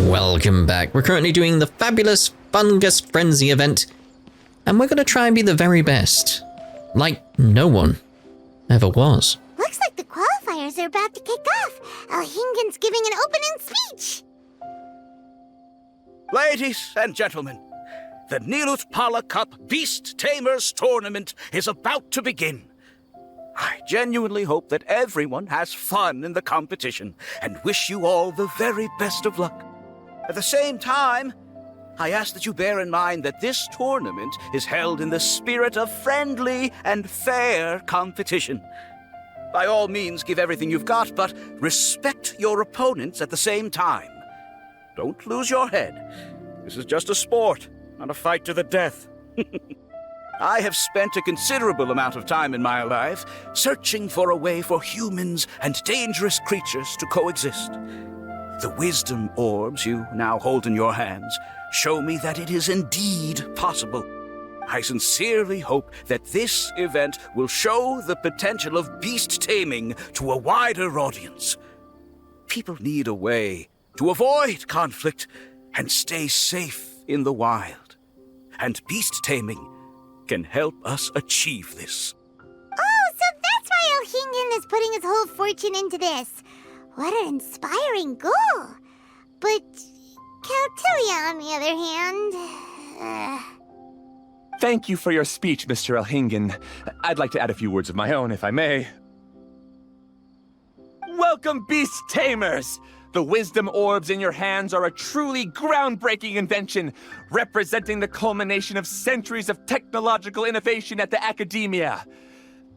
Welcome back. We're currently doing the fabulous Fungus Frenzy event, and we're going to try and be the very best. Like no one ever was. Looks like the qualifiers are about to kick off. Alhingen's giving an opening speech. Ladies and gentlemen, the Nilotpala Cup Beast Tamers Tournament is about to begin. I genuinely hope that everyone has fun in the competition and wish you all the very best of luck. At the same time, I ask that you bear in mind that this tournament is held in the spirit of friendly and fair competition. By all means, give everything you've got, but respect your opponents at the same time. Don't lose your head. This is just a sport, not a fight to the death. I have spent a considerable amount of time in my life searching for a way for humans and dangerous creatures to coexist. The wisdom orbs you now hold in your hands show me that it is indeed possible. I sincerely hope that this event will show the potential of beast taming to a wider audience. People need a way to avoid conflict and stay safe in the wild. And beast taming can help us achieve this. Oh, so that's why Alhingen is putting his whole fortune into this. What an inspiring goal. But Caltilia, on the other hand... Thank you for your speech, Mr. Alhingen. I'd like to add a few words of my own, if I may. Welcome, Beast Tamers! The wisdom orbs in your hands are a truly groundbreaking invention, representing the culmination of centuries of technological innovation at the academia.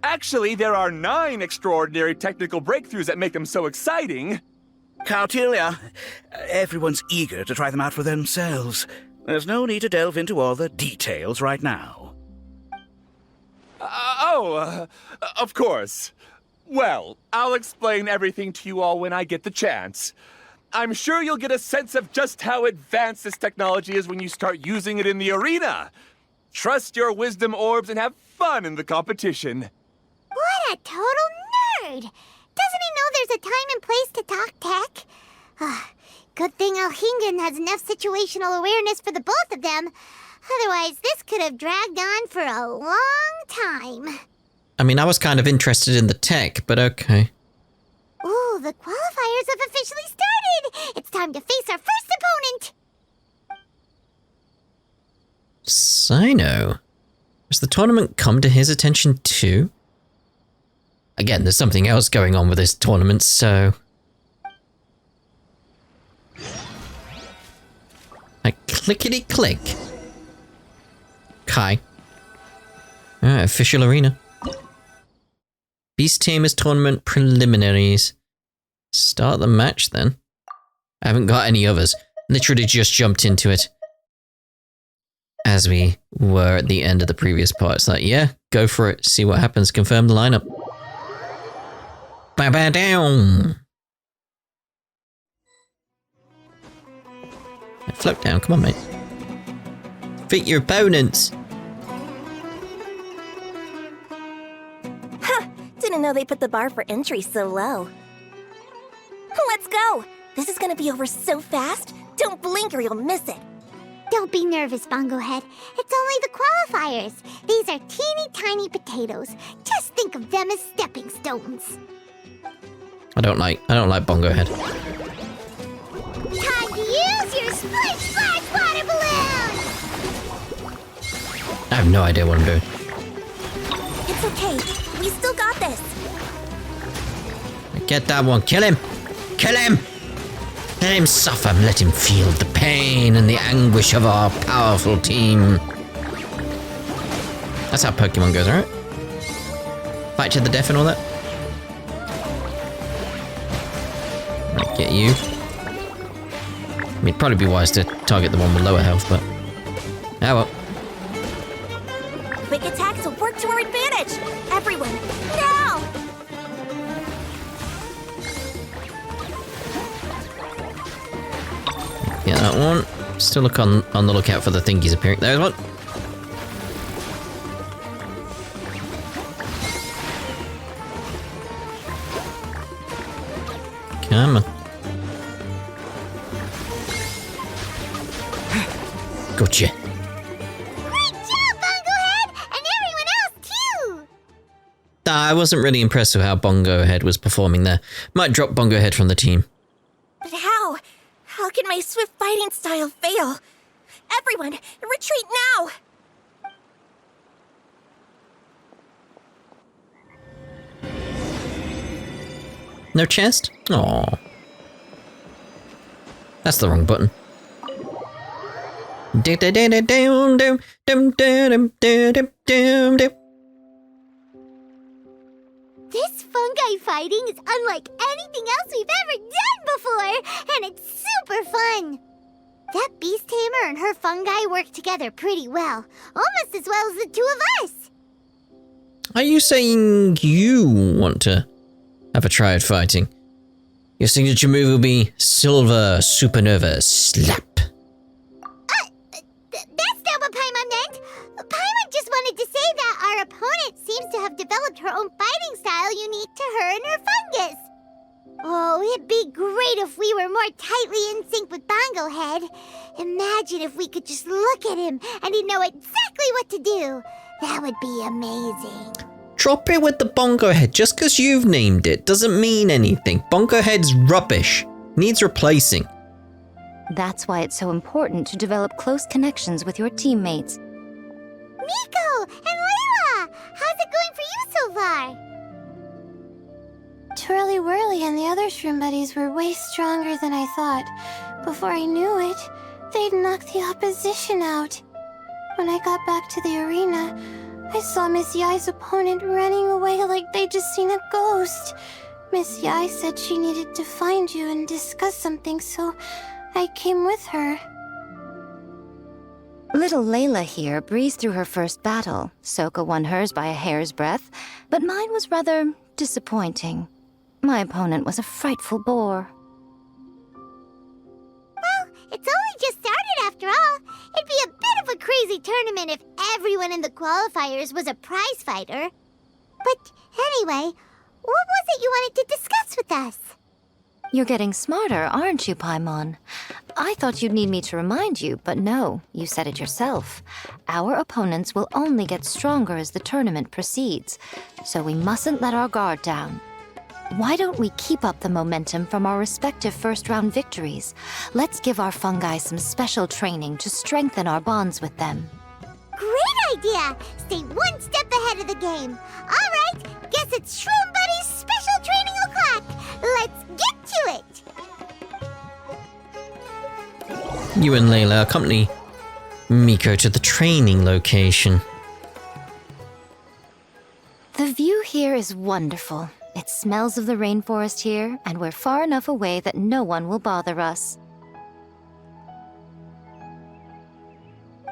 Actually, there are 9 extraordinary technical breakthroughs that make them so exciting. Caltilia, everyone's eager to try them out for themselves. There's no need to delve into all the details right now. Of course. Well, I'll explain everything to you all when I get the chance. I'm sure you'll get a sense of just how advanced this technology is when you start using it in the arena. Trust your wisdom orbs and have fun in the competition. What a total nerd! Doesn't he know there's a time and place to talk tech? Good thing Alhingen has enough situational awareness for the both of them. Otherwise, this could have dragged on for a long time. I mean, I was kind of interested in the tech, but okay. Ooh, the qualifiers have officially started! It's time to face our first opponent! Sino? Has the tournament come to his attention too? Again, there's something else going on with this tournament, so... Like, clickety-click. Kai. Alright, official arena. Beast Tamers Tournament preliminaries. Start the match, then. I haven't got any others. Literally just jumped into it. As we were at the end of the previous part. It's like, yeah, go for it. See what happens. Confirm the lineup. Ba-ba down. Float down, come on, mate. Defeat your opponents. Huh, didn't know they put the bar for entry so low. Let's go! This is gonna be over so fast. Don't blink or you'll miss it. Don't be nervous, Bongo Head. It's only the qualifiers. These are teeny tiny potatoes. Just think of them as stepping stones. I don't like Bongo Head. Time to use your Splish Splash water balloon! I have no idea what I'm doing. It's okay. We still got this. Get that one. Kill him! Kill him! Let him suffer. Let him feel the pain and the anguish of our powerful team. That's how Pokemon goes, alright? Fight to the death and all that. Right, get you. I mean, it'd probably be wise to target the one with lower health, but... Ah, well. Quick attacks will work to our advantage! Everyone, now! Yeah, that one. Still look on the lookout for the thingies appearing. There's one. Come on. Gotcha. Great job, Bongo Head! And everyone else, too! I wasn't really impressed with how Bongo Head was performing there. Might drop Bongo Head from the team. But how? How can my swift fighting style fail? Everyone, retreat now! No chest? Aww. That's the wrong button. This fungi fighting is unlike anything else we've ever done before, and it's super fun. That beast tamer and her fungi work together pretty well, almost as well as the two of us. Are you saying you want to have a try at fighting? Your signature move will be Silver Supernova Slap. That's not what Paimon meant. Paimon just wanted to say that our opponent seems to have developed her own fighting style unique to her and her fungus. Oh, it'd be great if we were more tightly in sync with Bongo Head. Imagine if we could just look at him and he'd know exactly what to do. That would be amazing. Drop it with the Bongo Head. Just because you've named it doesn't mean anything. Bongo Head's rubbish. Needs replacing. That's why it's so important to develop close connections with your teammates. Miko and Layla! How's it going for you so far? Twirly Whirly and the other shroom buddies were way stronger than I thought. Before I knew it, they'd knocked the opposition out. When I got back to the arena, I saw Miss Yae's opponent running away like they'd just seen a ghost. Miss Yae said she needed to find you and discuss something, so I came with her. Little Layla here breezed through her first battle. Soka won hers by a hair's breadth, but mine was rather disappointing. My opponent was a frightful bore. Well, it's only just started after all. It'd be a bit of a crazy tournament if everyone in the qualifiers was a prize fighter. But anyway, what was it you wanted to discuss with us? You're getting smarter, aren't you, Paimon? I thought you'd need me to remind you, but no, you said it yourself. Our opponents will only get stronger as the tournament proceeds, so we mustn't let our guard down. Why don't we keep up the momentum from our respective first-round victories? Let's give our fungi some special training to strengthen our bonds with them. Great idea! Stay one step ahead of the game. All right, guess it's Shroom Buddy's special training o'clock. Let's get to it! You and Layla accompany Miko to the training location. The view here is wonderful. It smells of the rainforest here, and we're far enough away that no one will bother us.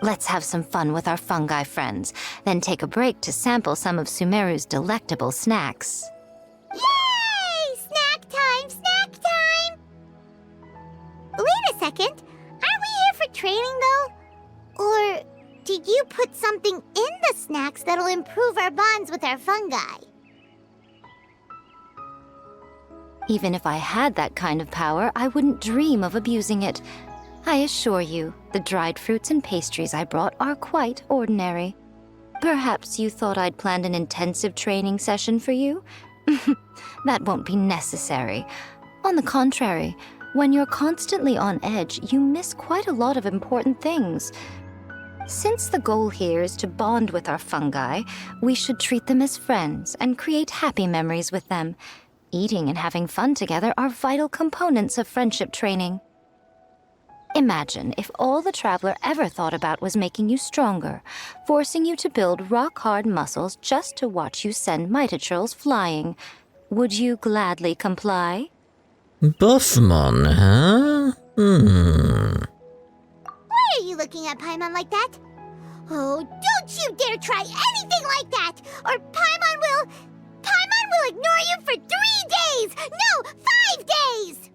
Let's have some fun with our fungi friends, then take a break to sample some of Sumeru's delectable snacks. Yay! Snack time! Snack time! Wait a second. Aren't we here for training, though? Or did you put something in the snacks that'll improve our bonds with our fungi? Even if I had that kind of power, I wouldn't dream of abusing it. I assure you, the dried fruits and pastries I brought are quite ordinary. Perhaps you thought I'd planned an intensive training session for you? That won't be necessary. On the contrary, when you're constantly on edge, you miss quite a lot of important things. Since the goal here is to bond with our fungi, we should treat them as friends and create happy memories with them. Eating and having fun together are vital components of friendship training. Imagine if all the Traveler ever thought about was making you stronger, forcing you to build rock-hard muscles just to watch you send Mitatrolls flying. Would you gladly comply? Buffmon, huh? Why are you looking at Paimon like that? Oh, don't you dare try anything like that, or Paimon will ignore you for 3 days! No, 5 days!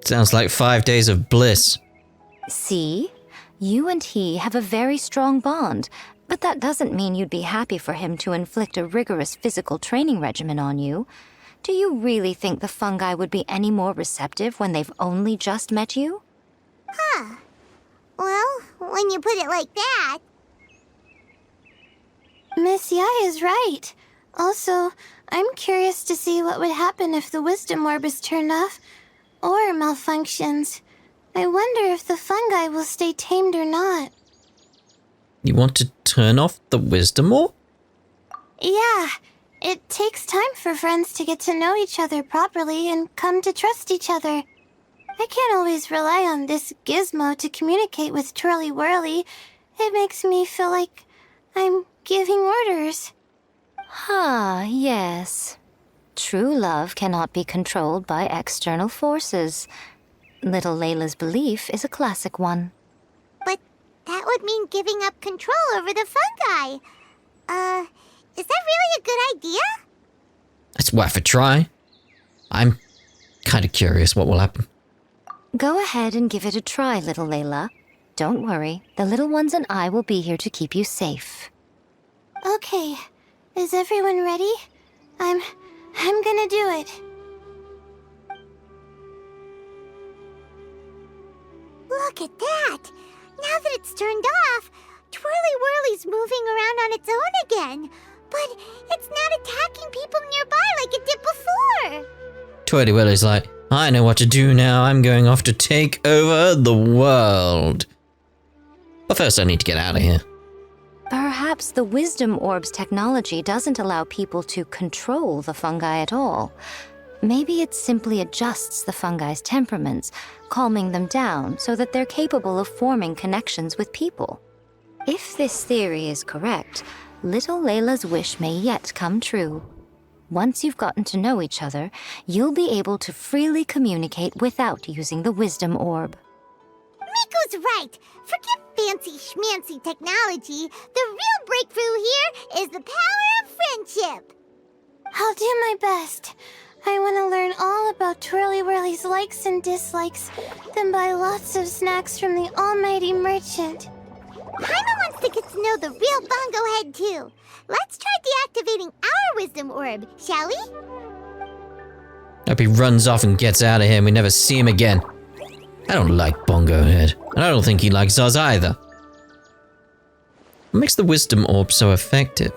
Sounds like 5 days of bliss. See? You and he have a very strong bond, but that doesn't mean you'd be happy for him to inflict a rigorous physical training regimen on you. Do you really think the fungi would be any more receptive when they've only just met you? Huh. Well, what when you put it like that. Miss Yae is right. Also, I'm curious to see what would happen if the wisdom orb is turned off or malfunctions. I wonder if the fungi will stay tamed or not. You want to turn off the wisdom orb? Yeah, it takes time for friends to get to know each other properly and come to trust each other. I can't always rely on this gizmo to communicate with Twirly Whirly. It makes me feel like I'm giving orders. Yes. True love cannot be controlled by external forces. Little Layla's belief is a classic one. But that would mean giving up control over the fungi. Is that really a good idea? It's worth a try. I'm kind of curious what will happen. Go ahead and give it a try, little Layla. Don't worry, the little ones and I will be here to keep you safe. Okay, is everyone ready? I'm gonna do it. Look at that! Now that it's turned off, Twirly Whirly's moving around on its own again. But it's not attacking people nearby like it did before. Twirly Whirly's like, I know what to do now. I'm going off to take over the world. But first I need to get out of here. Perhaps the Wisdom Orb's technology doesn't allow people to control the fungi at all. Maybe it simply adjusts the fungi's temperaments, calming them down so that they're capable of forming connections with people. If this theory is correct, little Layla's wish may yet come true. Once you've gotten to know each other, you'll be able to freely communicate without using the Wisdom Orb. Miko's right. Forget fancy schmancy technology. The real breakthrough here is the power of friendship. I'll do my best. I want to learn all about Twirly Whirly's likes and dislikes, then buy lots of snacks from the almighty merchant. Paimon wants to get to know the real Bongo Head, too. Let's try deactivating our Wisdom Orb, shall we? Hope he runs off and gets out of here and we never see him again. I don't like Bongo Head, and I don't think he likes us either. What makes the Wisdom Orb so effective?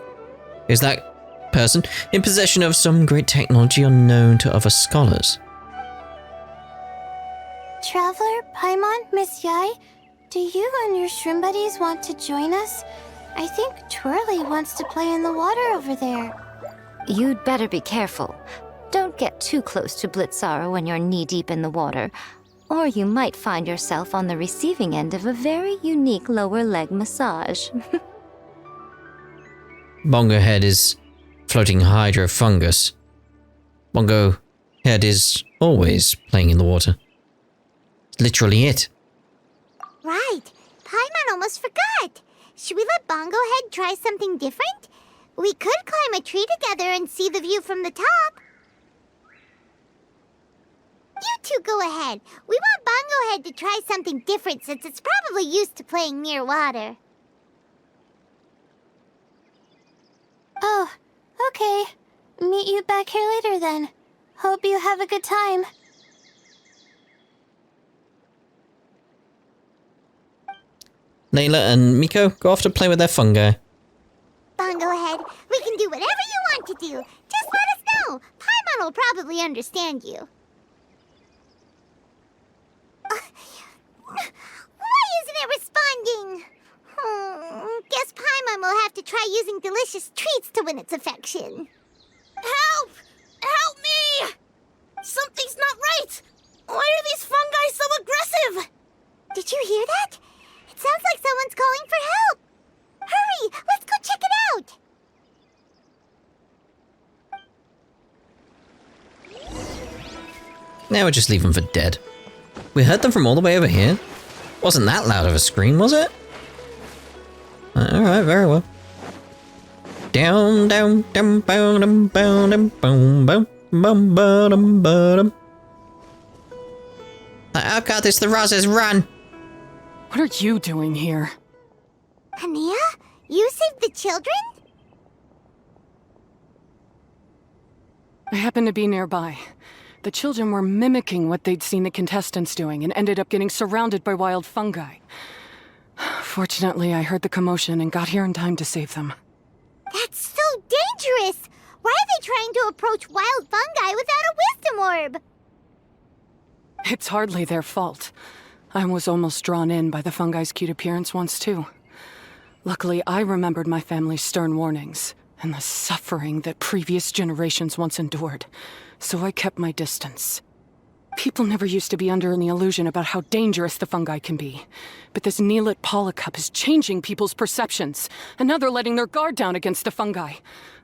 Is that person in possession of some great technology unknown to other scholars? Traveler, Paimon, Miss Yae, do you and your shrimp buddies want to join us? I think Twirly wants to play in the water over there. You'd better be careful. Don't get too close to Blitzara when you're knee-deep in the water, or you might find yourself on the receiving end of a very unique lower leg massage. Bongo Head is floating hydrofungus. Bongo Head is always playing in the water. It's literally it. Right. Paimon almost forgot. Should we let Bongo Head try something different? We could climb a tree together and see the view from the top. You two go ahead. We want Bongo Head to try something different since it's probably used to playing near water. Oh, okay. Meet you back here later then. Hope you have a good time. Layla and Miko go off to play with their fungi. Bongo Head, we can do whatever you want to do. Just let us know. Paimon will probably understand you. Why isn't it responding? Guess Paimon will have to try using delicious treats to win its affection. Help! Help me! Something's not right! Why are these fungi so aggressive? Did you hear that? It sounds like someone's calling for help. Hurry, let's go check it out. Now we'll just leave them for dead. We heard them from all the way over here. Wasn't that loud of a scream, was it? Alright, very well. Down, down, down, bow, dum, bow, dum, boom, boom, bum, ba, dum, ba, dum. I've got this, the Roses, run! What are you doing here? Hania, you saved the children? I happened to be nearby. The children were mimicking what they'd seen the contestants doing and ended up getting surrounded by wild fungi. Fortunately, I heard the commotion and got here in time to save them. That's so dangerous! Why are they trying to approach wild fungi without a wisdom orb? It's hardly their fault. I was almost drawn in by the fungi's cute appearance once, too. Luckily, I remembered my family's stern warnings and the suffering that previous generations once endured, so I kept my distance. People never used to be under any illusion about how dangerous the fungi can be. But this Nilotpala cup is changing people's perceptions, and now they're letting their guard down against the fungi.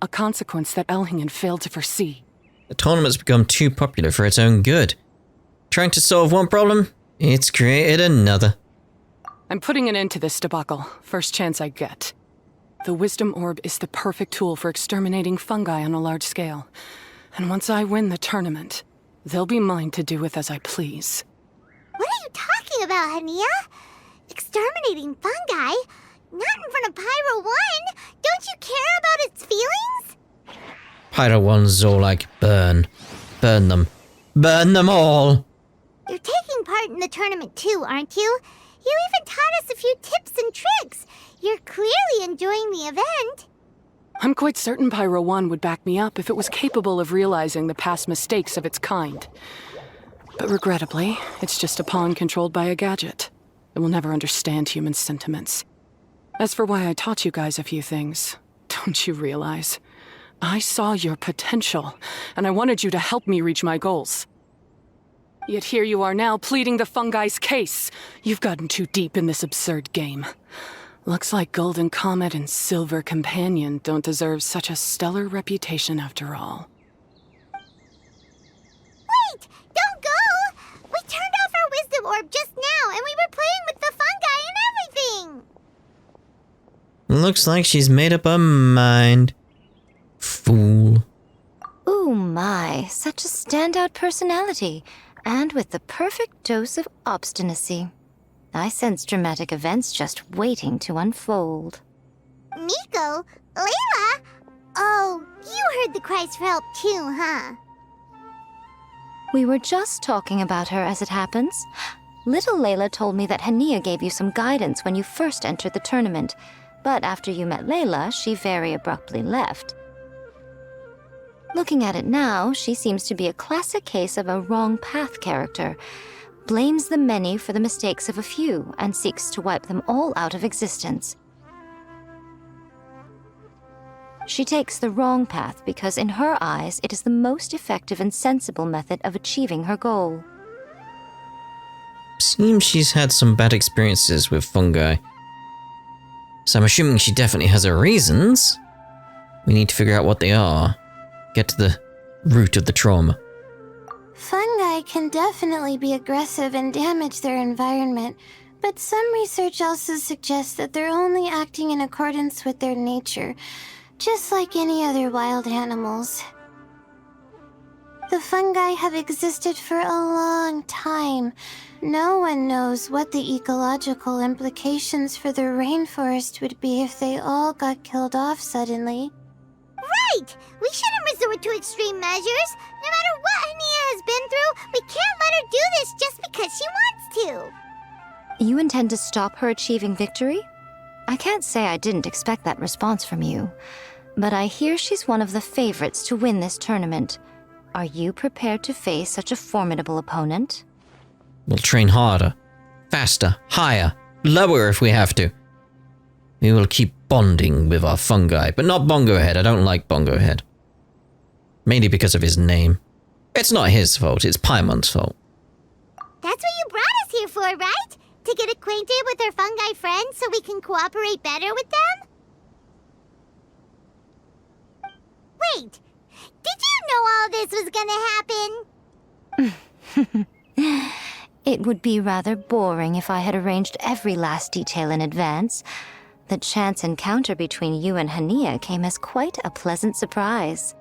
A consequence that Elhingen failed to foresee. The tournament's become too popular for its own good. Trying to solve one problem, it's created another. I'm putting an end to this debacle, first chance I get. The Wisdom Orb is the perfect tool for exterminating fungi on a large scale. And once I win the tournament, they'll be mine to do with as I please. What are you talking about, Hania? Exterminating fungi? Not in front of Pyro 1! Don't you care about its feelings? Pyro 1's all like, burn. Burn them. Burn them all! You're taking part in the tournament too, aren't you? You even taught us a few tips and tricks. You're clearly enjoying the event. I'm quite certain Pyro 1 would back me up if it was capable of realizing the past mistakes of its kind. But regrettably, it's just a pawn controlled by a gadget. It will never understand human sentiments. As for why I taught you guys a few things, don't you realize? I saw your potential, and I wanted you to help me reach my goals. Yet here you are now pleading the fungi's case. You've gotten too deep in this absurd game. Looks like Golden Comet and Silver Companion don't deserve such a stellar reputation after all. Wait! Don't go! We turned off our wisdom orb just now, and we were playing with the fungi and everything! Looks like she's made up her mind. Fool. Ooh my, such a standout personality, and with the perfect dose of obstinacy. I sense dramatic events just waiting to unfold. Miko? Layla? Oh, you heard the cries for help too, huh? We were just talking about her as it happens. Little Layla told me that Hania gave you some guidance when you first entered the tournament, but after you met Layla, she very abruptly left. Looking at it now, she seems to be a classic case of a wrong path character. Blames the many for the mistakes of a few, and seeks to wipe them all out of existence. She takes the wrong path because in her eyes it is the most effective and sensible method of achieving her goal. Seems she's had some bad experiences with fungi. So I'm assuming she definitely has her reasons. We need to figure out what they are. Get to the root of the trauma. Fungi can definitely be aggressive and damage their environment, but some research also suggests that they're only acting in accordance with their nature, just like any other wild animals. The fungi have existed for a long time. No one knows what the ecological implications for the rainforest would be if they all got killed off suddenly. Right! We shouldn't resort to extreme measures. No matter what Hania has been through, we can't let her do this just because she wants to. You intend to stop her achieving victory? I can't say I didn't expect that response from you, but I hear she's one of the favorites to win this tournament. Are you prepared to face such a formidable opponent? We'll train harder, faster, higher, lower if we have to. We will keep bonding with our fungi, but not Bongo Head. I don't like Bongo Head. Mainly because of his name. It's not his fault, it's Paimon's fault. That's what you brought us here for, right? To get acquainted with our fungi friends so we can cooperate better with them? Wait, did you know all this was gonna happen? It would be rather boring if I had arranged every last detail in advance. The chance encounter between you and Hania came as quite a pleasant surprise.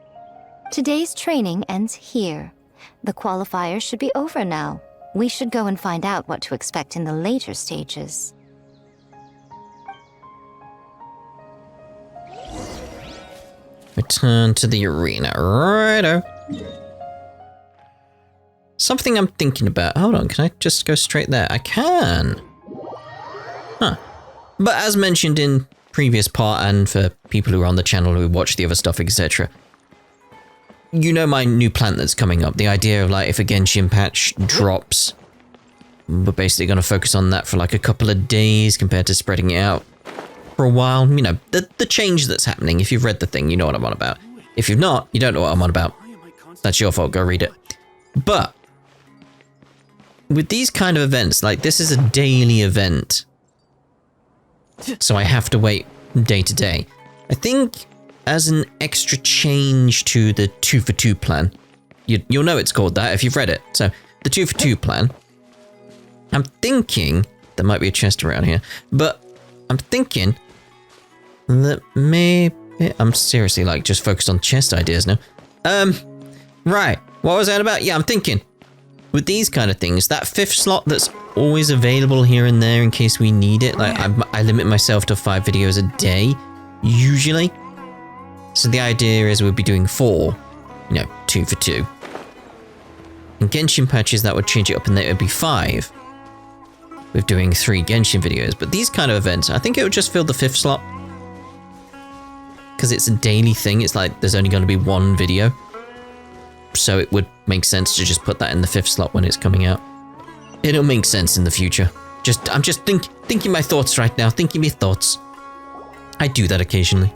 Today's training ends here. The qualifiers should be over now. We should go and find out what to expect in the later stages. Return to the arena. Righto. Something I'm thinking about. Hold on, can I just go straight there? I can. Huh. But as mentioned in previous part, and for people who are on the channel who watch the other stuff, etc., you know my new plant that's coming up. The idea of like if a Genshin patch drops, we're basically going to focus on that for like a couple of days compared to spreading it out for a while. You know, the change that's happening. If you've read the thing, you know what I'm on about. If you've not, you don't know what I'm on about. That's your fault, go read it. But with these kind of events, like this is a daily event, so I have to wait day to day. I think as an extra change to the 2 for 2 plan, you'll know it's called that if you've read it. So the 2 for 2 plan, I'm thinking there might be a chest around here, but I'm thinking that maybe I'm seriously like just focused on chest ideas now. Right, what was that about? Yeah, I'm thinking with these kind of things, that 5th slot that's always available here and there in case we need it. Like I limit myself to 5 videos a day usually. So the idea is we'll be doing 4, 2 for 2. In Genshin patches, that would change it up and it would be 5. With doing 3 Genshin videos. But these kind of events, I think it would just fill the 5th slot. Because it's a daily thing, it's like there's only going to be 1 video. So it would make sense to just put that in the 5th slot when it's coming out. It'll make sense in the future. I'm just thinking my thoughts right now, thinking my thoughts. I do that occasionally.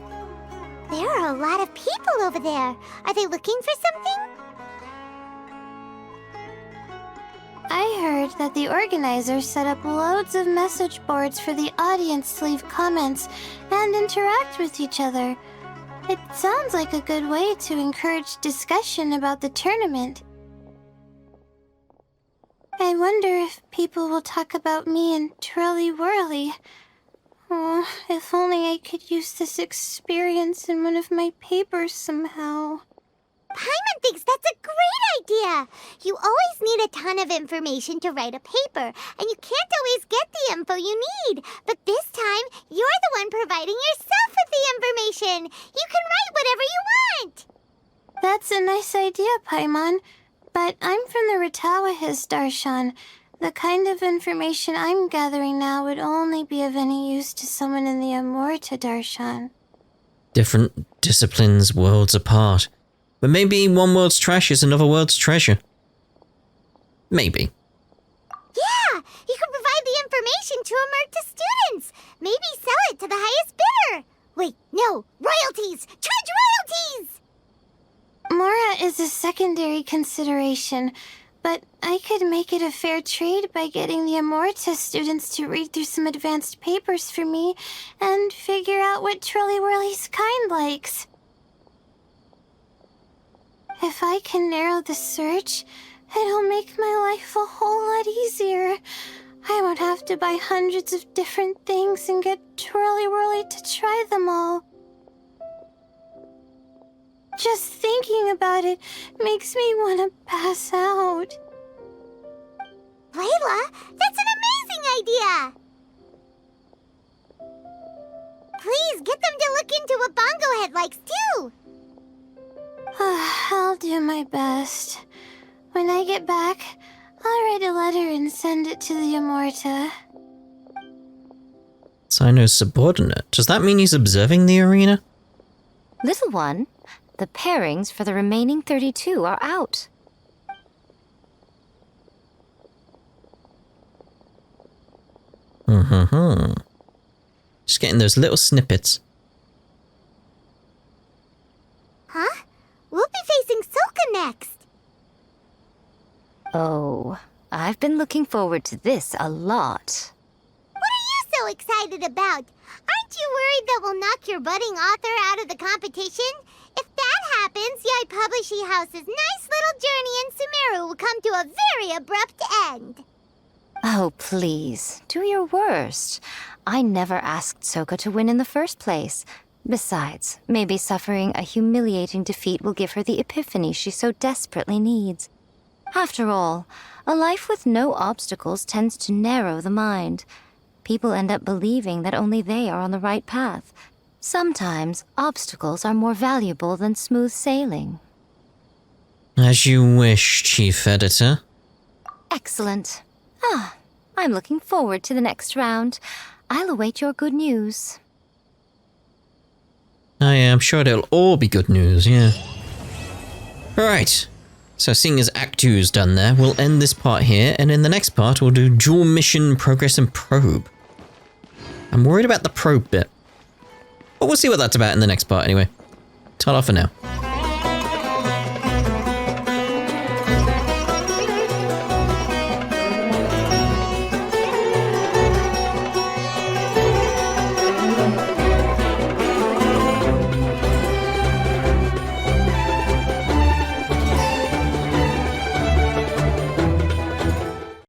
There are a lot of people over there. Are they looking for something? I heard that the organizers set up loads of message boards for the audience to leave comments and interact with each other. It sounds like a good way to encourage discussion about the tournament. I wonder if people will talk about me and Twirly Whirly. Oh, if only I could use this experience in one of my papers somehow. Paimon thinks that's a great idea! You always need a ton of information to write a paper, and you can't always get the info you need. But this time, you're the one providing yourself with the information! You can write whatever you want! That's a nice idea, Paimon. But I'm from the Ratawa-His Darshan. The kind of information I'm gathering now would only be of any use to someone in the Amurta Darshan. Different disciplines, worlds apart. But maybe one world's trash is another world's treasure. Maybe. Yeah! You can provide the information to Amurta students! Maybe sell it to the highest bidder! Wait, no! Royalties! Charge royalties! Mora is a secondary consideration, but I could make it a fair trade by getting the Amurta students to read through some advanced papers for me and figure out what Twirly Whirly's kind likes. If I can narrow the search, it'll make my life a whole lot easier. I won't have to buy hundreds of different things and get Twirly Whirly to try them all. Just thinking about it makes me want to pass out. Layla, that's an amazing idea! Please get them to look into what Bongo Head likes too! I'll do my best. When I get back, I'll write a letter and send it to the Amurta. Cyno's subordinate. Does that mean he's observing the arena? Little one, the pairings for the remaining 32 are out. Just getting those little snippets. Huh? We'll be facing Silka next! Oh, I've been looking forward to this a lot. What are you so excited about? Aren't you worried that we'll knock your budding author out of the competition? If that happens, Yae Publishing House's nice little journey in Sumeru will come to a very abrupt end. Oh, please, do your worst. I never asked Soka to win in the first place. Besides, maybe suffering a humiliating defeat will give her the epiphany she so desperately needs. After all, a life with no obstacles tends to narrow the mind. People end up believing that only they are on the right path. Sometimes, obstacles are more valuable than smooth sailing. As you wish, Chief Editor. Excellent. I'm looking forward to the next round. I'll await your good news. Oh yeah, I'm sure it'll all be good news, yeah. Alright, so seeing as Act 2's done there, we'll end this part here, and in the next part we'll do dual mission, progress, and probe. I'm worried about the probe bit. But we'll see what that's about in the next part anyway. Ta-ra for now.